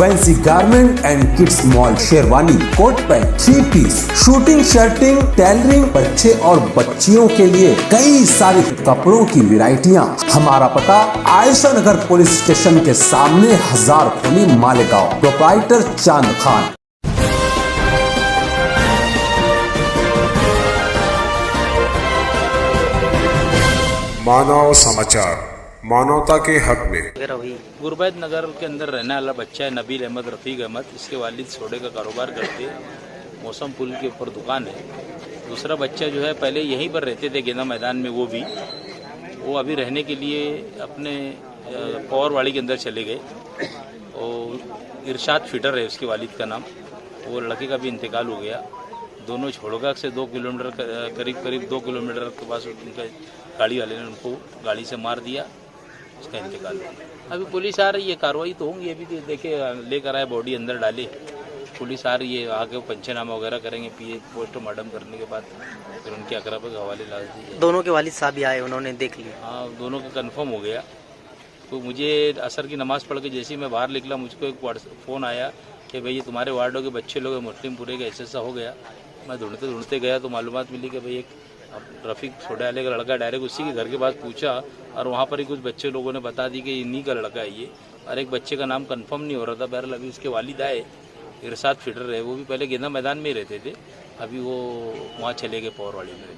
Fancy garment and kids mall, sherwani, coat pant, 3 piece, suiting, shirting, tailoring, बच्चे और बच्चियों के लिए कई सारी कपड़ों की वैरायटियां। हमारा पता आयशा नगर पुलिस स्टेशन के सामने, हजार खोली, मालेगांव। प्रोप्राइटर चांद खान। मानव समाचार, मानवता के हक में। गुरबैत नगर के अंदर रहने वाला बच्चा है नबील अहमद रफ़ीक अहमद। इसके वालिद सोडे का कारोबार करते हैं। मौसम पुल के ऊपर दुकान है। दूसरा बच्चा जो है पहले यहीं पर रहते थे गेंदा मैदान में, वो अभी रहने के लिए अपने पौरवाड़ी के अंदर चले गए। और इरशाद फिटर है उसके वालिद का नाम। वो लड़के का भी इंतकाल हो गया। दोनों छोड़गा से 2 किलोमीटर करीब 2 किलोमीटर के पास उनका गाड़ी वाले ने उनको गाड़ी से मार दिया, उसका इंतकाल हो गया। अभी पुलिस आ रही है, कार्रवाई तो होंगी। अभी तो देखे लेकर आए, बॉडी अंदर डाले, पुलिस आ रही है, आगे पंचनामा वगैरह करेंगे। पोस्टमार्टम करने के बाद फिर उनके अकरबा के हवाले ला दी। दोनों के वालिद साहब भी आए, उन्होंने देख लिया। हाँ, दोनों का कंफर्म हो गया। तो मुझे असर की नमाज़ पढ़ के जैसे ही मैं बाहर निकला, मुझको एक फ़ोन आया कि भाई ये तुम्हारे वार्डों के बच्चे लोग मुस्लिमपुरे का ऐसा हो गया। मैं ढूंढते गया तो मालूमात मिली कि भाई एक रफ़ीक सोडे वाले का लड़का, डायरेक्ट उसी के घर के पास पूछा और वहाँ पर ही कुछ बच्चे लोगों ने बता दी कि इन्हीं का लड़का है ये। और एक बच्चे का नाम कंफर्म नहीं हो रहा था। बहरहाल अभी उसके वालिद आए, इरशाद फिटर है, वो भी पहले गेंदा मैदान में ही रहते थे। अभी वो वहाँ चले गए पौरवाड़ी में।